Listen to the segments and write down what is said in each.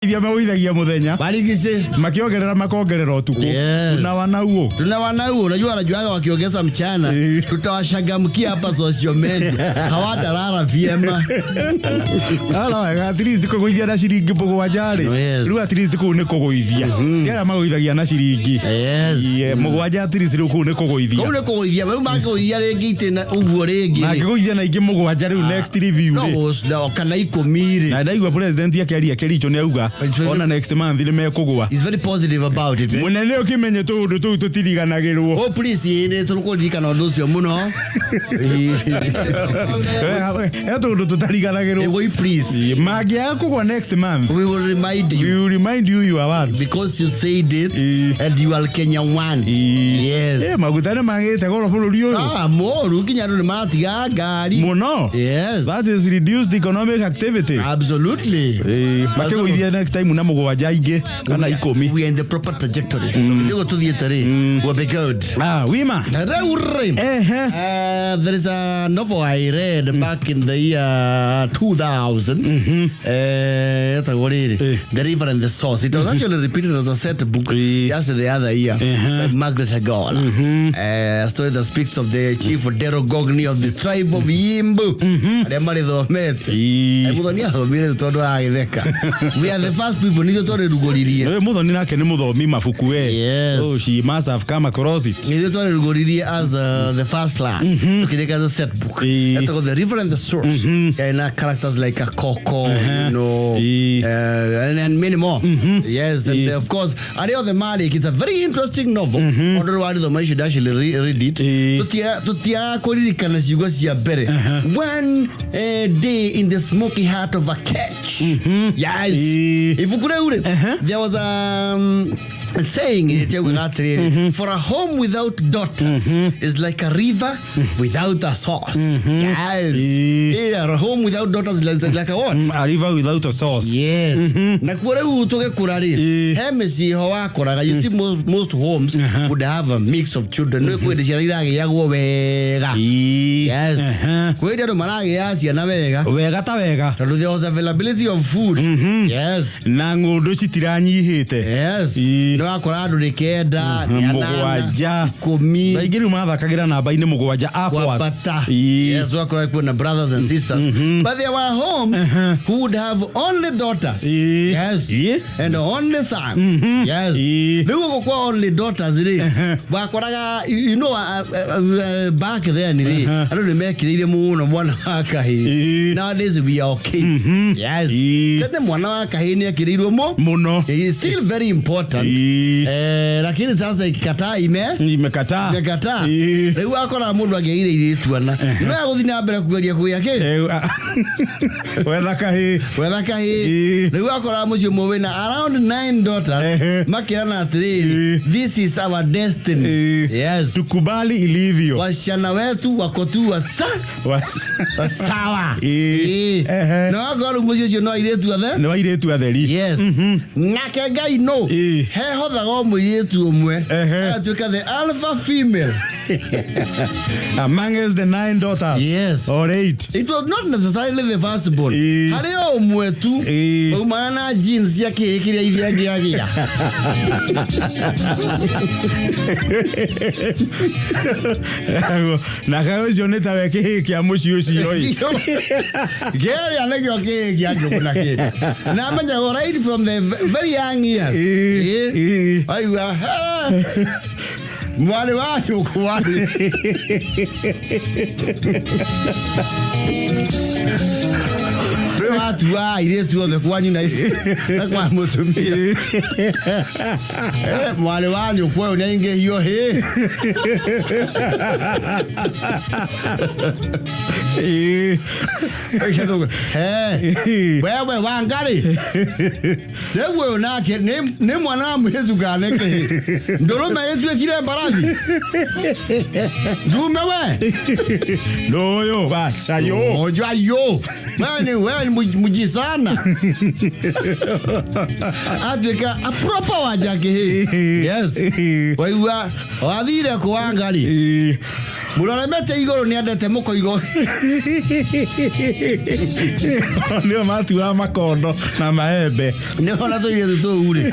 Ithia mawithagia muthenya. Barigise. Makiongerera makongerera utuku. Tunawanauo. Unajua wakiongeza mchana. Tutawashangamkia hapa social media. Hawatalala vyema. Ala, at least kugoithia na shiringi mugwanja-ri. Riu at least ku ni kugoithia. Yara magoithagia na shiringi. Yes. Mugwanja at least riu ku ni kugoithia. Ku ni kugoithia. Riu magoithia ringi itina uguo ringi. Na kugoithia na ingi mugwanja riu next review. No, kana ikomire. Na ndaigua president yakiaria Kericho ni auga ona next month ni mekugwa. He's very positive about it. Munene ukimenye tundu tu tutiriganagirwo. Oh please, ni turukuririkana undu ucio muno. Tundu tutariganagirwo. Woi please. Magia kugwa next month. We will remind you. We will remind you you are what? Because you said it and you are Kenya one. Yes. Magutane magite goro bururi uyu. Moru kinyaru ni maratiga ngari. Muno. Yes. That is reduced economic activities. Absolutely. Makegoithia next time na mugwanja ingi kana 10. We are in the proper trajectory. Tuko tuthiete ri. We'll be good. Wima. There is a novel I read back in the year 2000. The River and the Source. It was actually repeated as a set book just the other year by Margaret Agola. A story that speaks of the chief Derogogni of the tribe of Yimbu. We are the first people. Yes. Oh, she must have come across it. As the first class. Okay, as a set book. The River and the Source. And characters like a Coco, you know, and many more. Yes, and of course, Ario the Malik. It's a very interesting novel. Otherwise, the man should actually read it. One day in the smoky heart of a catch. Yes. If you could there was a saying for a home without daughters is like a river without a source. Yes. Yeah, a home without daughters is like a what? A river without a source. Yes. Na kure utoke kurari. Hemesi hoa koraga. You see most homes would have a mix of children. No kwe dishirira ya wega. Yes. Kwe dia do marage ya sia na wega. Wega ta wega. There was availability of food. Yes. Na ngundu citiranyihite. Yes. No akora andu ni kenda ni mugwanja 10 na igiri mathakagira namba ine mugwanja upwards. Yes, wakora kuna brothers and sisters. But there were homes who would have only daughters. Yes. And only sons. Yes. They were only daughters. Wakoraga, you know, back then, I don't remember one akahi. Nowadays we are okay. Yes. Then one akahi ni akiriru mo. Mono. It is still very important. Lakini sasa ikikataa imekataa. Leo akora mundu ageire iretuana. No aguthina mbere kugeria kuyake. Wetha kahi. Leo akora mucio mwena around 9 daughters. Makirana atiriri. This is our destiny. Yes. Tukubali ilivyo. Wasichana wetu wako tu sawa. No akora mucio no iretu athe. No iretu atheri. Yes. Nake Ngai no. He hothaga muiritu umwe. Atuika the alpha female. Among the 9 daughters. Yes. Or 8. It was not necessarily the firstborn. Hari umwe tu. Umana jeans yake ikiria ivyagia. Na kayo joneta weke kia mushi ushiroi. Geri anege okay kia kuna kid. Na manya right from the very young years. Aiwa. Mwale watu kwani. Watu wa ile tu the kwani na kwa mutumia. Mwale watu kwa unainge hiyo he. Wewe wangari. Wewe unake ni mwana mwetu ganeke. Ndoroma yetu kile barazi. Dume we. No yo basa yo. Ojo ayo. Wewe ni mujisana. Adweka a proper wajake he. Yes. Wewe wadire kwa ngari. Muroremete igoro ni andete muko igoro. Ndio matu wa makondo na maembe. Ndio na tuire tu ure.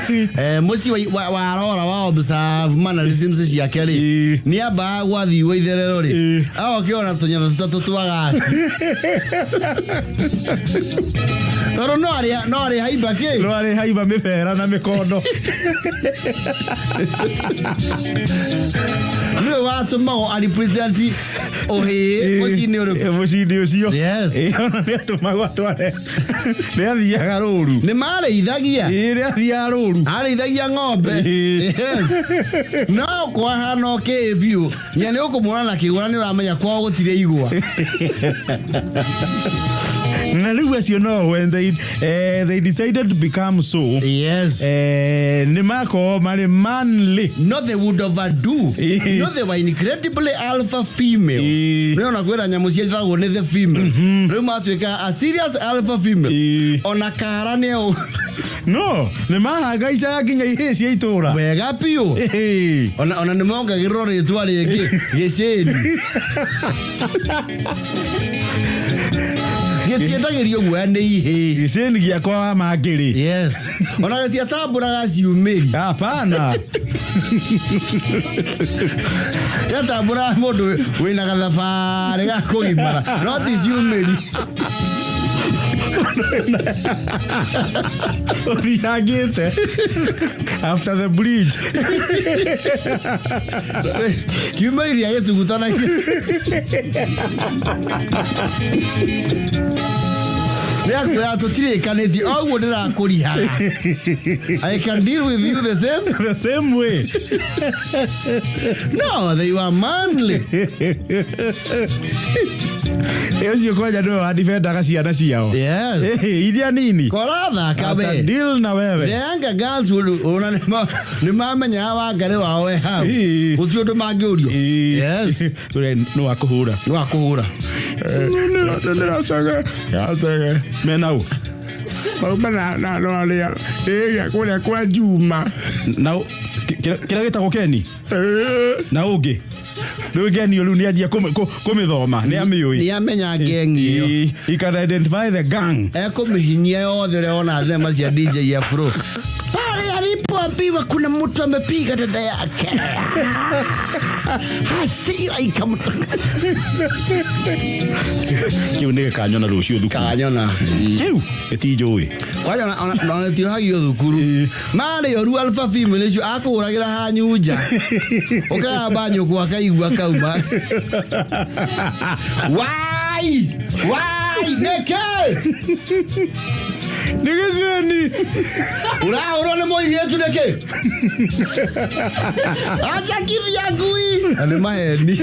Musi wa arora wa observe mannerisms cia keri. Ni aba gwathi wa itherero ri. Aho kiona tunyatha tutatu twaga. Toro no ari haiba ke. No ari haiba mibera na mikondo. Ndio watu mao ali present ohe mucini ucio. Yes. Ni atumagwa tware. Ni athiaga ruru. Ni mare ithagia. Ni athia ruru. Ari ithagia ng'ombe. Yes. No kwa hano ke biu. Nyane ukumwona na kigwana ni uramenya kwa gutire igwa. Na riu acio no when they decided to become so. Yes. Ni mako mari manly. No they would overdo. No they were incredibly alpha female. No na kwera nyamu cia thago ni the females. Riu matwika a serious alpha female. Ona kara ne o. No, ni mahanga ica nginya iheci ya itura. Wega piu. Ona ni monga girore twari ngi giceni. Getiendagirio gwane ihe. Giceni gia kwa mangiri. Yes. Ona getiatamburaga ciumeri. Hapana. Yatambura mundu wina gathabari ga kugimara. No ti ciumeri. Othiagite after the bridge. Kiumeri ya getugutana. Nea tutire kaneti ogwo ndirakurihaga. I can deal with you the same way. No, they were manly. Ezo kwaja ndo adifenda ciana ciao. Yes. Iria nini? Koratha kabe. Deal na wewe. The younger girls una ni mamenya wa ngare wawe hau. Ucio ndo mangiurio. Yes. No akuhura. No akuhura. No saga. Ya saga. Menau. Na no alia. Kule kwa Juma. Na kila gitako Keni. Na uge. No geni olu ni ajia kumithoma ni amiui. Ni amenya gengi. He can identify the gang. Kumihinyia yothe ona nema cia DJ Afro. Pale alipoambiwa kuna mtu amepiga dada yake. Hasi aikamtoka. Kiu ni kanyona rucio thukuru. Kanyona. Kiu etijoi. Kwaja na tio hagio thukuru. Mare yoru alpha female cio akuragira hanyuja. Oka banyo kwa kaigwa kauma. Why? Neke? Nigezeni. Ura mo yetu neke. Acha kivya gui. Ale maheni.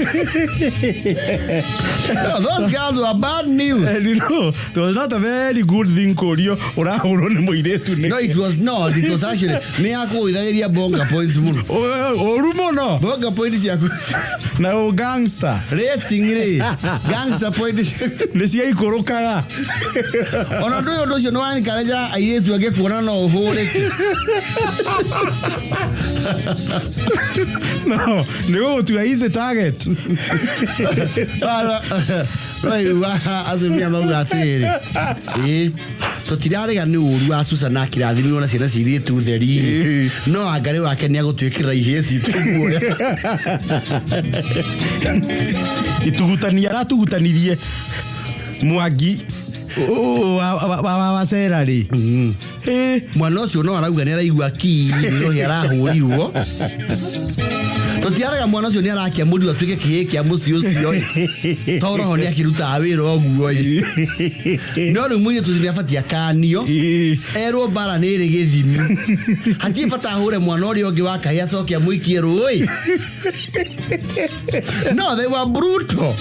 Those guys were bad news. And you know, it was not a very good thing Korio. Ura mo yetu neke. No, it was not. It was actually ni ako idhageria bonga points muno. Orumo no. Bonga points yako. Na o gangster. Rating re. Gangster points. Nisia ikorokaga. Ona ndo cio no ani kareja airetu agekuona no uhore. No, to is the target. Azumia mauga atiriri. Tutirarega ni uru asusa na kirathimwo na ciana ciretu theri. No angare wake ni agutwikira iheci tuguoya. Itugutania ratugutanirie. Mwangi wa serari. Mwana ucio no arauga ni araigua ki no yarahurirwo. Tutiaraga mwana ucio ni arakia mundu atwike kihiki amuci ucio. Toroho ni akiruta wira oguo. No ri munye tuzi afatia kanio. Erwo bara ni ri githimi. Hati fata hure mwana uri ongi waka ya cokia muikie rui. No, they were brutal.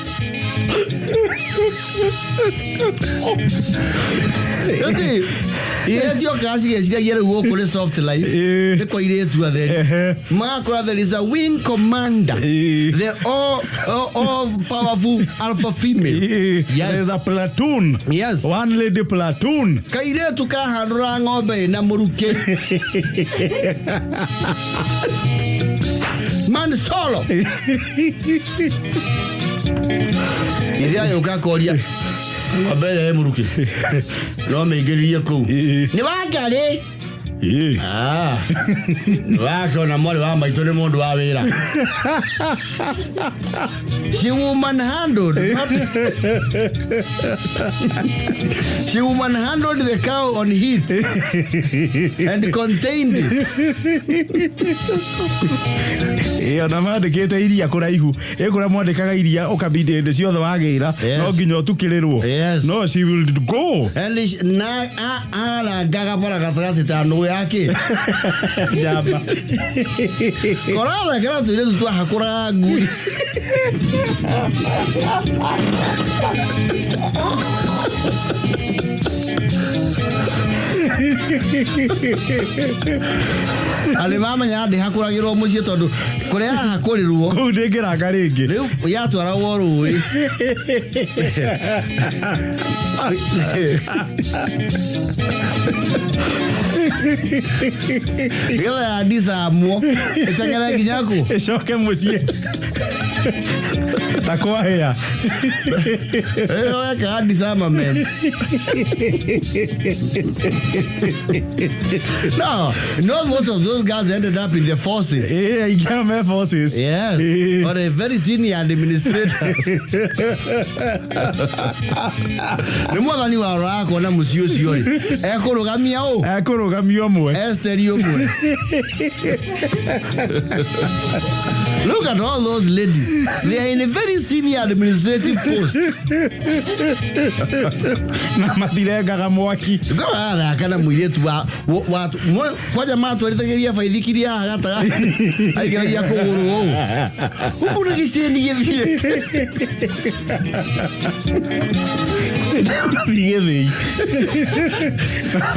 Yes, your class is here to walk with a soft life. The quiet to there. Mark, there is a wing commander. They're all powerful alpha female. Yes. There's a platoon. Yes. One lady platoon. Kaire to Kaharang Obe Namuruke. Man solo. Ithia yuka koria. Abere muruki. No meigeririe ku. Ni wakari. Wako na mwali wa maitho ni mundu wa wira. She woman handled the cow on heat and contained it. Ona mandikite iria kuraihu ekura mwandikaga iria ukabinde ndi ciothe wagira no nginya utukirirwo no she will go and na ala gaga para gatagati tano yake jamba korara kera tuile tu hakura ngui ale mama nyade hakuragirwo mucie tondu kuria hakurirwo ku ndingiraga ringi riu yatwara woru Gila ya disamo itangera kinyaku eshoke mucie takwa hea ka disama man. No, most of those guys ended up in the forces. Yeah, you can't have forces. Yes, or a very senior administrators. The more than you are rock on a monsieur siori. Ekorogamio mwe. Stereo mwe. Look at all those ladies. They are in a very senior administrative post. Na matirengaga mwaki. Gara kana Muiritu wa kwa jamaa twalitageria faithikiria hagata. Aikiragia kuguru. Huku nigiceni githie. Githie.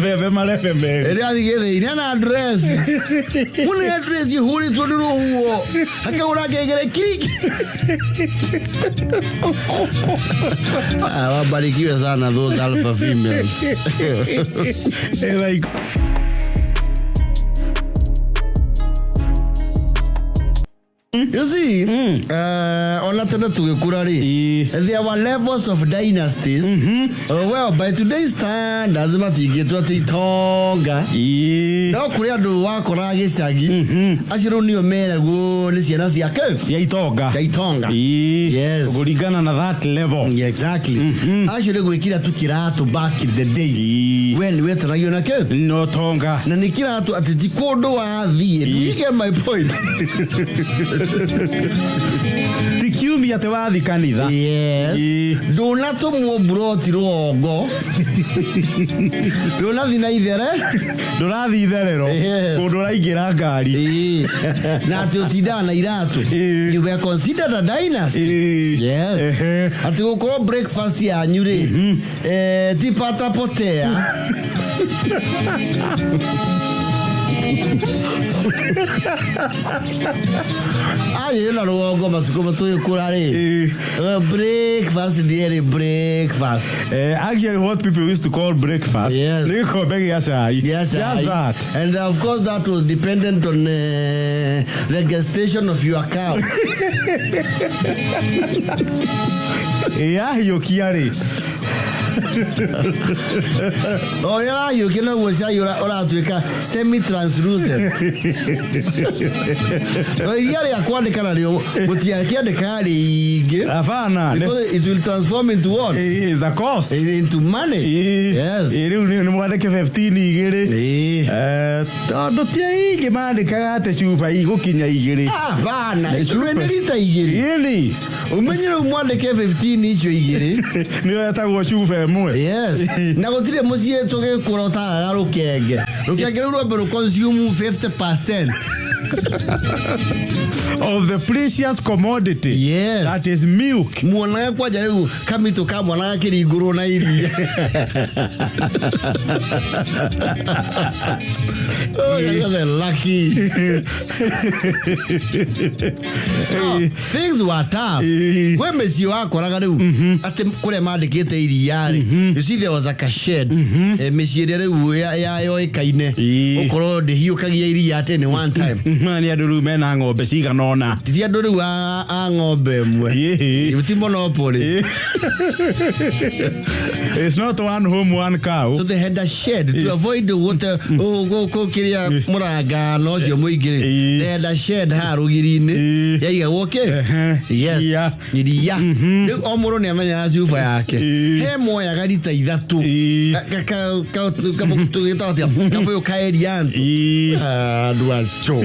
Bebe malepe mbele. Ere athigithie ina na address. Mune address yihuri tonduru huo. Akaura gegere kiki. Wabarikiwe sana those alpha females. Like you see, on tena tugikura ri, there were levels of dynasties. Well, by today's standards, matigitwa titonga. No kuri andu wakora gicagi, aciro ni omera go ni ciana ciake. ya itonga. Yes. Kuringana na that level. Yeah, exactly. Aciro gwikira tu kiratu back in the days. When we taragio na ke? No tonga. Na ni kiratu atiti kodo wa thie. You get my point. Tikiumi ate wathi kanitha. Yes. Donato mo broti rogo. Donathi na ithere. Donathi itherero. Kundu raingira ngari. Na ati utidana iratu. You were considered a dynasty. Yes. Ati uko breakfast ya nyure. Tipata potea. Aye na rogo masuko to kurare. Breakfast dear breakfast. Actually what people used to call breakfast. Yes. They call yasai. Yes, that. And of course that was dependent on the gestation of your cow. Yeah, you kiare. Oh yeah, you can always say you're semi-translucent. Oh yeah, you can't but you can't carry. Because it will transform into what? It's a cost. Into money. Yes. You want to 15 igere. Don't you man the karate chupa igukinya igere. Bana, it's really igere. Really? Umenyero mwande ke 15 icho igere. Niyo yatagwo chupa emwe. Yes. Na gotire musie toke kurota garukenge. Rukenge ruro consume 50% of the precious commodity. Yes. That is milk. Mwana kwa jaribu kamito ka mwana kiri iguru na iri. Oh, you're lucky. Things were tough. When mesi wako ragariu ate kule mandikite iriari. You see there was like a shed. Mesi rero ya yo ikaine. Okoro de hiyo kagia iria tene one time. Mani aduru mena ngombe ciganona Tia ndu riu a ng'ombe mwe Iti monopoly It's not one home one cow. So they had a shed to avoid the water go kiria muranga no cio muingire they had a shed harugiri-ini yaiga woke yes iria riu o muru ni amenya cuba yake he moyaga rita 3 kabuyo kaerianto andu acio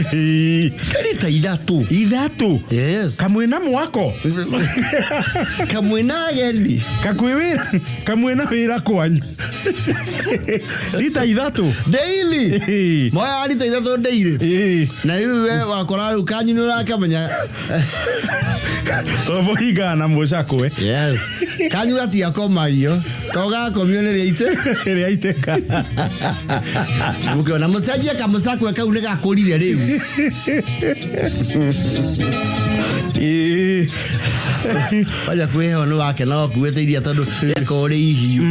rita 3 yes kamwina mwako kamwina ageni kamwina wira kwanyu rita 3 daily moya rita 3 daily na riu wakora riu kanyu ni urakamenya Waheagwo na mucakwe yes kanyu gatia komagio toga community ite mukiona musajia kamusakwe kau ni gakurire riu Waja kweheo ni wake no kuwete iria tondu yako ri ihiu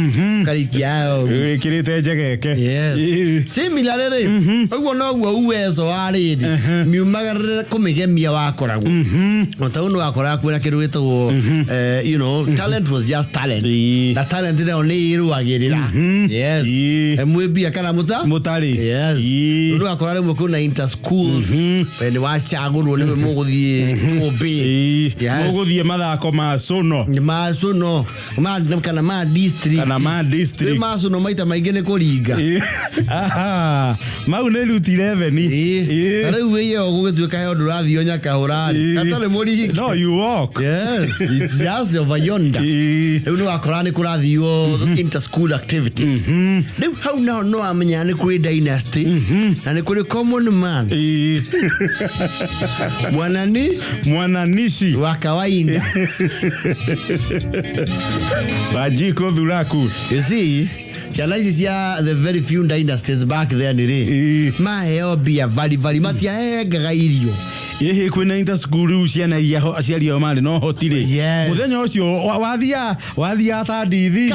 karikiao kirite njegeke yes similarly uguo no guo uwezo aridi miumagarire kumigemia wakoragwo otaunu wakora kwira kindu gitagwo you know talent was just talent na talent no ni iruagirira yes mwibia kana mutari yes ndu wakora rimwe kuna inter schools when wachagurwo ni muguthie tuobe muguthie mathako ma sono kana ma district masono maita maingi ni kuringa mau ni ruti 11 riu iyo gugituika he undu rathio nyakahurari katale muri no you walk yes it's just over yonder riu ni wakora ni kurathio inter school activities riu hau no amenya ni kuri dynasty na ni kuri common man mwananishi wa kawaida Wajiko dhuraku you see Chalaisia the very few dynasties back then maheo bia vari matia engaga irio kwina inter school ciana ciario mari no hotire muthenya ucio wathia ta ndithi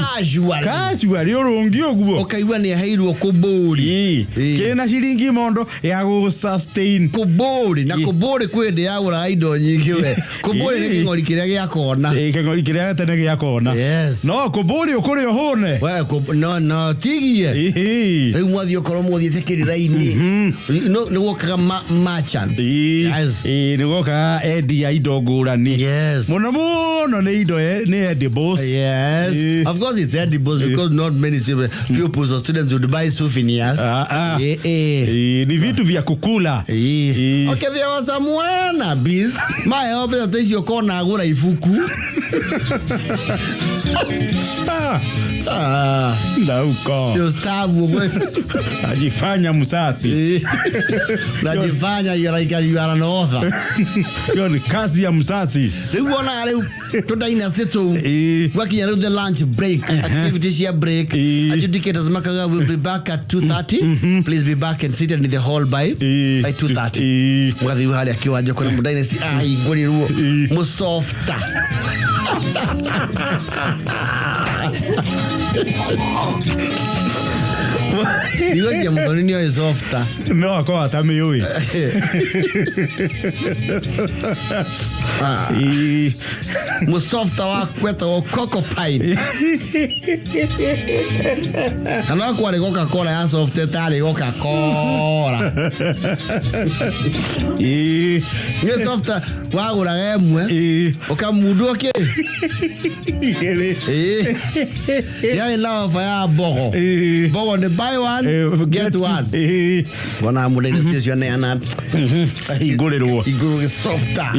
casual urungi uguo ukaigua ni heirwo kuburi kina ciringi mondo ya go sustain kuburi na kuburi kwende ya gura indo nyingi we kuburi ni kingori kiria gia kona kingori kiria tene gia kona no kuburi ukuri uhune we no tigie riu mwathi ukoro mwathi sekiriraini no wokaga merchant nigoka edia indo ngurani muno ni indo ni edibles of course it's edibles because not many pupils or students would buy souvenirs ni vitu vya kukula okay there was someone bis my hope that you kona agura ifuku Lauko Gustavo ajifanya msasi najifanya you are an author hiyo ni kazi ya msasi riuona leo to dynasty to working around the lunch break activities here break adjudicators makaga will be back at 2:30 please be back and seated in the hall by 2:30 mwathi hali akiwaje kwa dynasty ngoni ruo musofta Digo que Ngoni es softa. No, ako tamiui. Musofta wa kweta o coco pine. Ana kwa le Coca-Cola ya softa tale Coca-Cola. Ni softa wa gura emwe. Okamudoke. Ya ina ofa ya bogo. Bogo ne buy one get one. Wana mudeni station ana iguriro softa.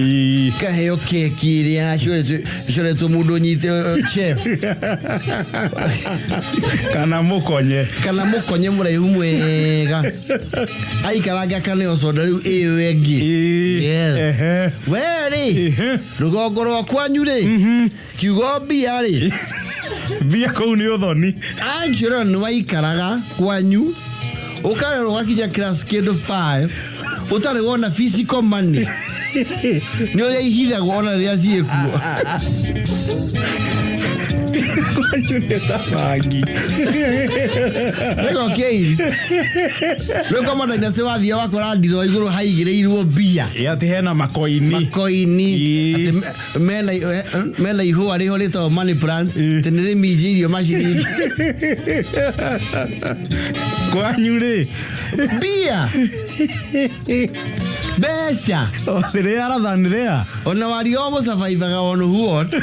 Kaheo keki ria shore to mudo nyite chef. Kana mukonye mura humwega. Ai karaga kane osoda riu ewegi. Yes. Weri. Rugogoro kwanyure. Kiugo biari. Bia ko ni othoni. Anjira no waikaraga kwanyu. Ukarero wakija class grade 5. Utare wona physical money. Ni oya ihira wona ria ciekuo. Kwanyu nĩ ta bangi. Nĩgo kĩi. Rĩu komanda inase wathia wakora ndiro igũrũ haigĩrĩirwo mbia. Ati hena makoini. Makoini. Mena ihũa rĩho rĩtagwo money plant. Tene rĩminjiirio maciringi. Kwanyu rĩ. Mbia. Besha. Sire arathanĩrea. Ona wari o mũcabaibaga on what?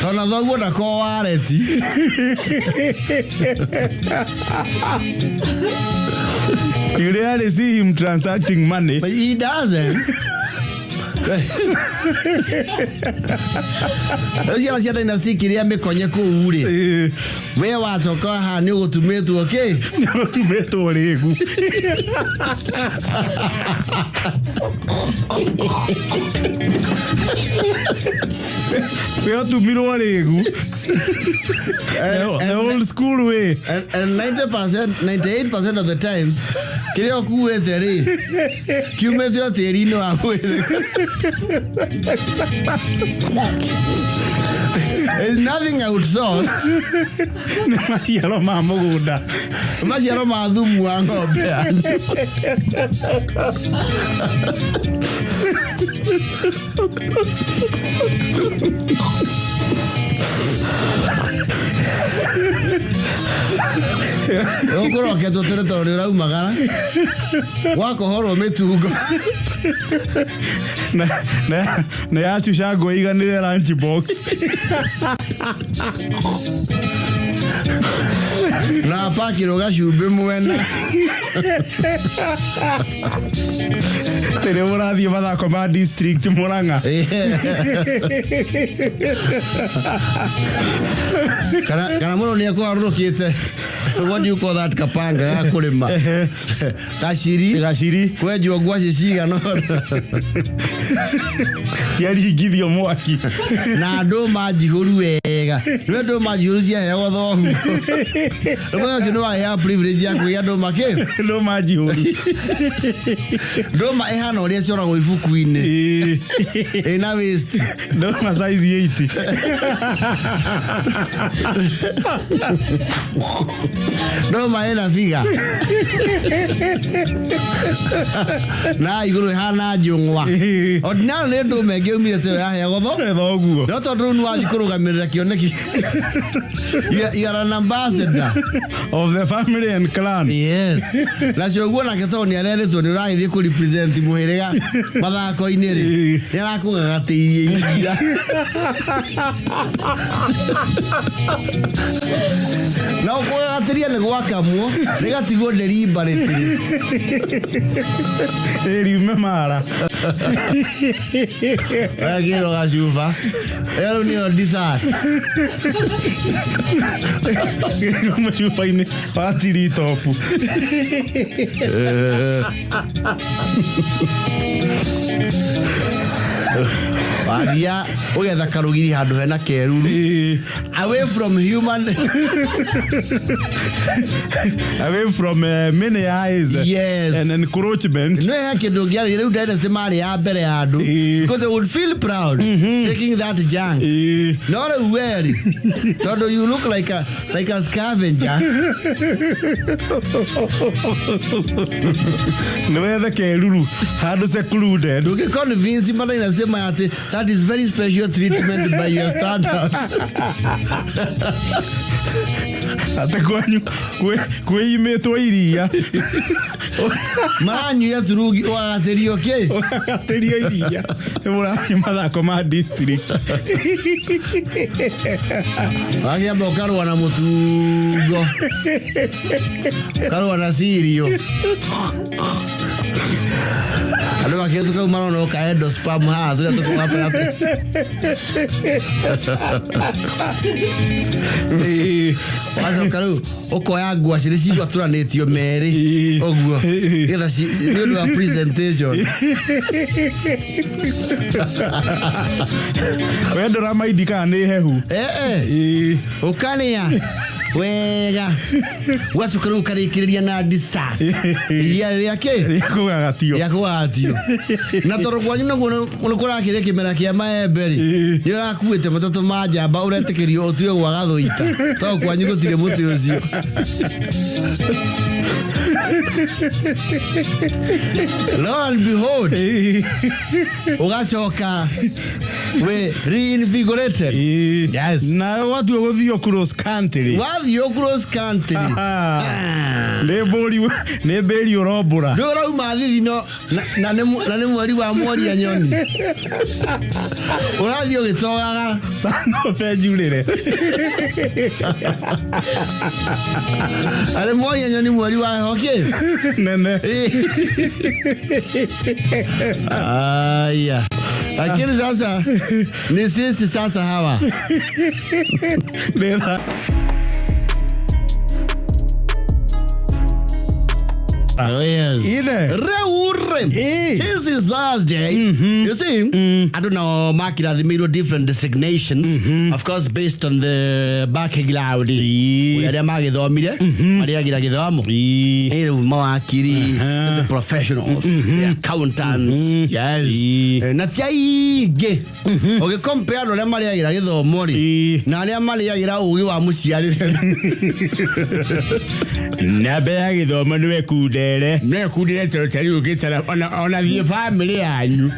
Ona thoguo ndako wareti. You rarely see him transacting money. But he doesn't. Cia cia dynasty kiria mekonye kuu ri. We wacoka ha ni ugutumetwo okay? Ni ugutumetwo rigu. We utumirwo rigu. The old school way. And 90%, 98% of the times, kiria okuwete ri. Kiumete tiri no awete. There's nothing outsourced. Ni maciaro ma mugunda. Maciaro ma thumu wa ng'ombe yanyu. Ukũroketwo tene tondũ nĩ ũraumagara. Wakohorwo mĩtungo. Na yacuca ngũ iganĩre lunch box. Na pakirwo gacumbĩ mwena. Tere mũrathiĩ mathako ma district Murang'a. Kana mũno nĩ ekũharũrũkĩte. What do you call that kapanga ya kũrĩma? Gaciri. Kwenjwo ngwacĩ cigana. Ciaringithio mwaki. Na ndũma njihũru wega. Nĩ ndũma njihũru ciaheagwo thoguo. Rĩmwe ũcio nĩ wahea privilege ya kũgĩa ndũma kĩ? Ndũma njihũru. Ndũma ĩhana ũrĩa cioragwo ibuku-inĩ. Ĩna waste. Ndũma size 80. Ndũma ĩna figa. Na igũrũ ĩhana njũng'wa. Ordinary nĩ ndũma ĩngĩ umire cio yaheagwo thoguo. No tondũ nĩ wathiĩ kũrũgamĩrĩra kĩoneki. You are an ambassador of the family and clan. Yes. Na cioguo nake tondũ nĩ arerĩtwo nĩ ũragĩthiĩ kũrepresent mũhĩrĩga mathako-inĩ rĩ. Nĩ arakũgagatĩirie iria. Na ũkũgagatĩria nĩ gwakamwo nĩ gatigwo deliberately. Riume mara. Agĩrwo gacuba. Ero nĩyo dessert. Macuba-inĩ wa tiritopu. Wathia ũgetha karũgiri handũ hena keruru. Away from human. Away from many eyes. Yes. And encroachment. No ya kĩndũ ngĩarĩ rĩu dynasty marĩ ya mbere ya andũ. Because they would feel proud taking that junk. Not a worry. Tondũ you look like a scavenger. Nĩwethe keruru handũ secluded. Ndũngĩconvince mbana inasema ati that is very special treatment by your standards. Ate kwanyu kwĩimĩtwo iria. Manyuia turungi ũgagatĩrio kĩ? Ũgagatĩrio iria. Mũrathiĩ mathako ma district. Wakiamba ũkarũa na mũtungo. Ũkarũa na cirio. Andũ makĩhĩtũka kau marona ũkaendo spam haha tũrĩa tũkũgatagatĩ. Wacoka rĩu ũkoya ngwacĩ nĩ cigwatũranĩtio merĩ ũguo getha nĩ ũndũ wa presentation. Wendora maindi kana nĩ hehu. Ũkanĩa Wega. Wacukaru karikiria na ndisa. Iria riake. Yakugatio. Na toro kwanyu na gukora kire kimera kia maemberi. Ni urakuite matatu ma njamba uretekerio otue gwa Gathaiya. To kwanyu gutire muti ucio. Lo and behold. Ugacoka we reinvigorated. Yes. Na watu wathio cross country. Wathio cross country. Ne beli urobura. Ndora umathi no na ne mwari wa mwari ya nyoni. Urathio gitogaga. No fejurire. Ale mwari ya nyoni mwari wa hoke. Nene. Aya. Lakini sasa ni sisi sasa hawa. Oh yes. This is Thursday. You see, I don't know, Makira, they made different designations, of course, based on the background. We are the professionals, the accountants, yes. Natiaige. Okay, compare to the Maria Mori. Nalia Maria Uyu Amusiari. Nabe do Manuel Kudere. Ne kudere tell you get on the family and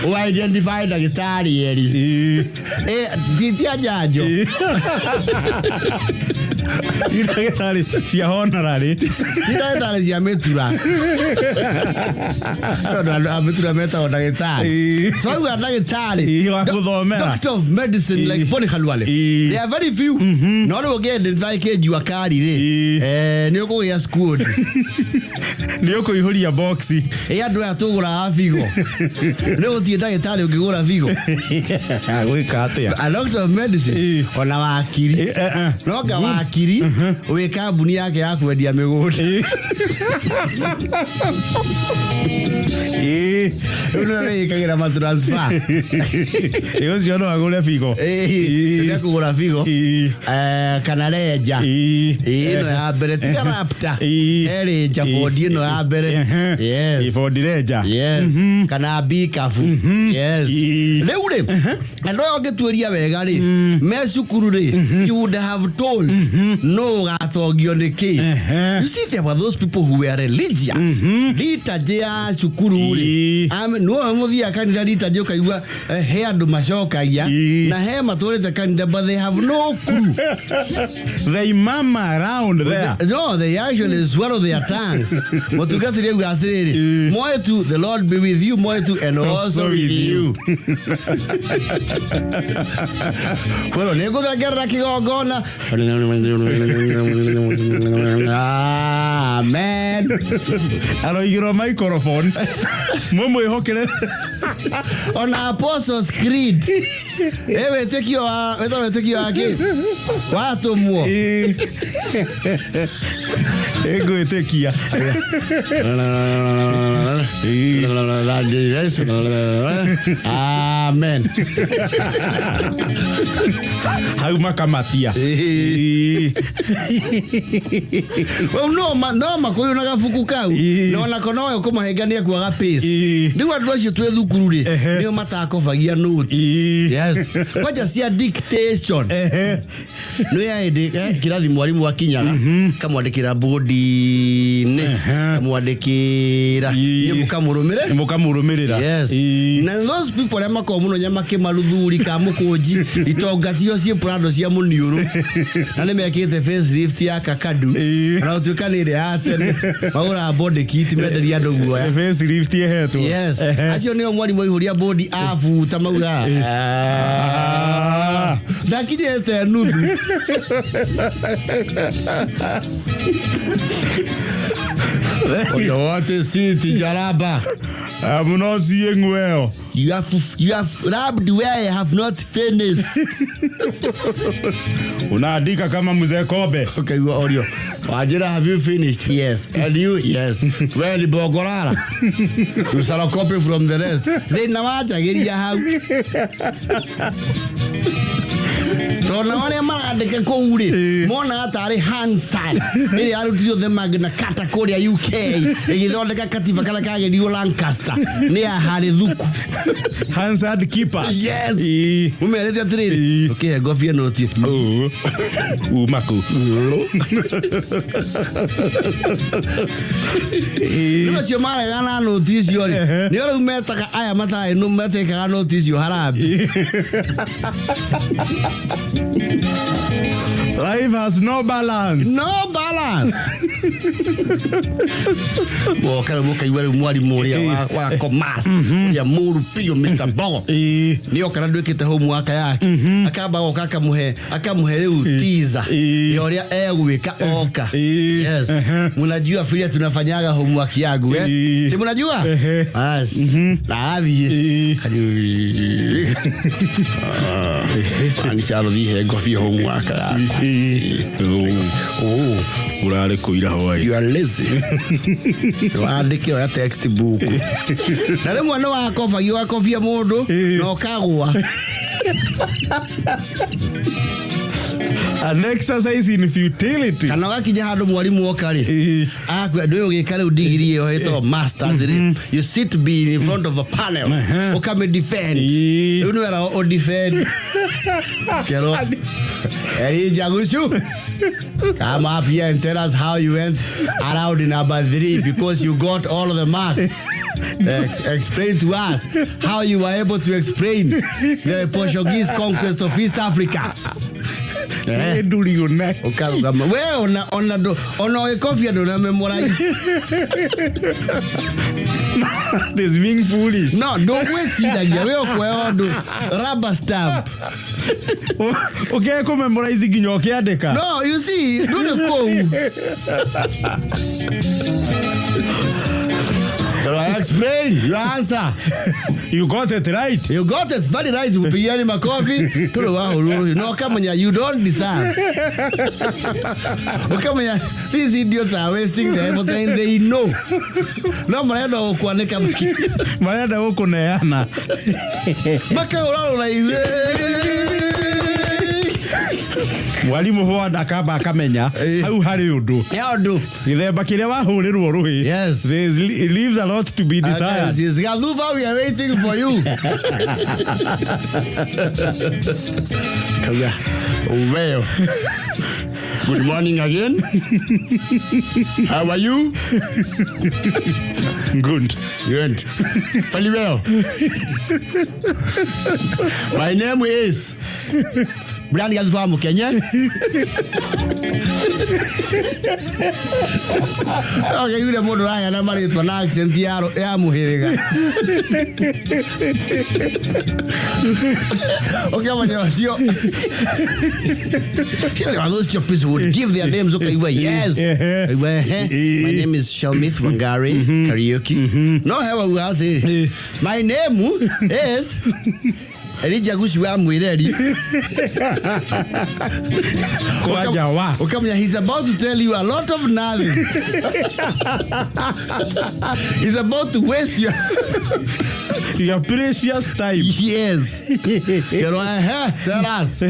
who identified the guitar here. Ditia Jajo. Si honorary. Tira ya metura. Metura meta on the guitar. So we are the guitar. Doctor of medicine like Boni Halwale. There are very few. Not again in like you are carried. Nioko ya school. Nioko ihuri ya boxi. Eya do ya tugura Vigo. No ti da guitar ukigura Vigo. We Gathaiya. A doctor of medicine ona wakiri. No ga wakiri. We kambuni yake ya kwendia migodi. Unawe ikagira matransfer. Yo sio no agule Vigo. Ndio kugura Vigo. Kana leja. No ya beretika rapta. Ere jafodi no ya bere. Yes. For leja. Yes. Kana bikafu. Yes. Leure. Ando ogetueria wega ri. Mesukuru ri. You would have told no gatogio niki. You see, there were those people who were religious. Litajea chukuru ri. No muthia kanitha litajea kaigua he andu macokagia na he matũrĩte kanitha, but they have no clue. They mama around there. No, they actually swallow their tongues. Motugatirie ugathiriri. Moetu, the Lord be with you, Moetu, and also with you. Well, nego da guerra kigogona. Ah, man. Alo igiro microphone. Momo ihokere. On Apostles' Creed. Ewe take your again. Watu muo. Ego etekia. Amen. Hauma kamatia. Well, no makoyo na gafuku kau. No na kono ko mahegania kwa gapesi. Ndi watu acio twe thukuru ri. Nio matakobagia note. Yes. Kwaja cia dictation. No ya ende kirathi mwalimu wa kinyaga. Kamwandikira bodi ne. Kamwandikira. Mukamurumira. Yes. Na those people that mako muno nyama ke maruthuri ka mukunji itonga cio cie prado cia muniuru. Na ne mekite face lift ya kakadu. Na utuka ni ya tene. Maura body kit menderia andu guoya. Face lift ye hetu. Yes. Acio ni mwalimu ihuria body afu tamauga. Dakijete nudu. What is it, Jaraba? I'm not seeing well. You have rubbed where I have not finished. Unaandika kama mzee Kobe. Okay, you audio. Wajira, have you finished? Yes. And you? Yes. Well, the Bogorara. You shall copy from the rest. Then Namaja, get your house. Tona wale marandike kou ri mona atari Hansard ili arutithio the Magna Carta kũrĩa UK igithondeka katiba kana kagerio Lancaster ni ahari thuku Hansard keepers. Yes. Umerete atiriri. Okay, gofia noti. Maku. Nima sio mara gana notice yori. Ni ora umetaka aya matai no meteka notice yo harabi. Life has no balance. No balance. Bo kara boka iwari mwari moria wa komas. Ya muru pio Mr. Bogo. Ni okara ndwikite homework yake. Akaba okaka akamuhe reu teaser. Yoria egwika oka. Yes. Mnajua filia tunafanyaga homework yangu Si mnajua? Bas. Na avi. Anishalo vihe gofi homework yako. Urare kuira Hawaii. You are lazy. Waandike ya textbook. Na le mwana wako fagio wako via mundu no kagwa. An exercise in futility. Kana gakinya handu mwarimu okari. Ndio gikare udigiri yo heto masters. You sit be in front of a panel. Okame defend. You know where o defend. Kero. Eri jagushu. Come up here and tell us how you went around in number 3 because you got all of the marks. Explain to us how you were able to explain the Portuguese conquest of East Africa. Duri una. Okagama. We ona ekofia do na memorize. This being foolish. No, don't waste it again. We okweodo rubber stamp. Okay, ko memorize ginyo kiandika. No, you see, do the code. So I explain your answer. You got it right. You got it very right. Upiani makofi. No, come on, you don't deserve. Come on, these idiots are wasting their effort and they know. No, Mariana okuaneka mki. Mariana okuneana. Maka ulalo Mwalimu huwa ndakamba akamenya hau hari undu githemba kiria wahurirwo ruhi. Yes, it leaves a lot to be desired. Yes, Galuva, we are waiting for you. Well, good morning again. How are you? Good. Very well. My name is Brian Galvamu Kenya. Okay, yule modo haya na mari tu na accent ya muhiriga. Okay, manya sio. Kile those choppies would give their names. Okay, yes. My name is Shelmith Wangari Karaoke. No, how we are say. My name is Elija gushi wa mwireri. He's about to tell you a lot of nothing. He's about to waste your precious time. Yes. Tell us.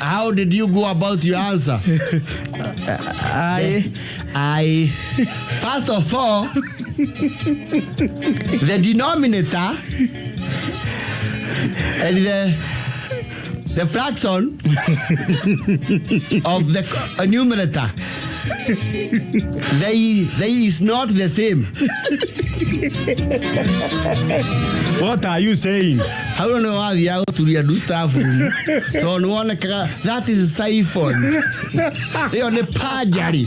How did you go about your answer? I first of all, the denominator and the fraction of the numerator, they is not the same. What are you saying? I don't know how to do stuff. So no one that is siphon. They on the pajari.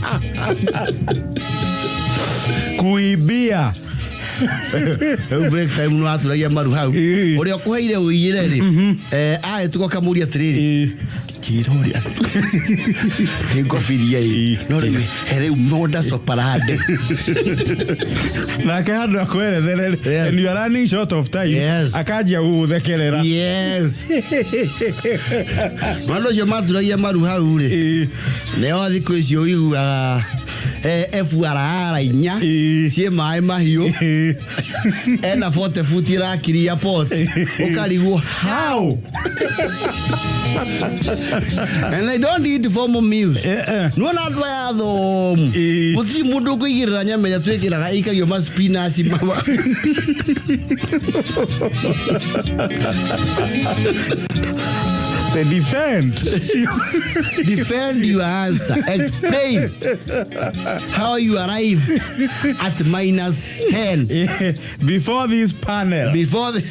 Kuibia. Break time no aturagia maru hau uri okuheire uire ri tuko kamuria atiriri kiroria ngofiria no ri here moda soparade na kando akwerethere and you are running short of time. Akajia uthekerera. Yes. Mando jo maturagia maru hau ri neo thiko icio uiguaga FRR inya cie mai mahiu ena 40 foot irakiria pot ukarigwo how and they don't eat formal meals no na dwa thom uti mundu kuigirira nyama ya twekiraga ikagio ma spinach mawa They defend. Defend your answer. Explain how you arrive at -10. Before this panel. Before the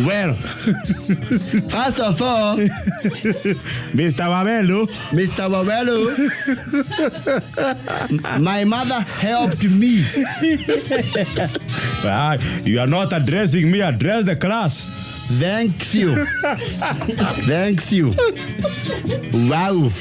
well, first of all, Mr. Wawelu, my mother helped me. You are not addressing me, address the class. Thanks you. Thanks you. Wow.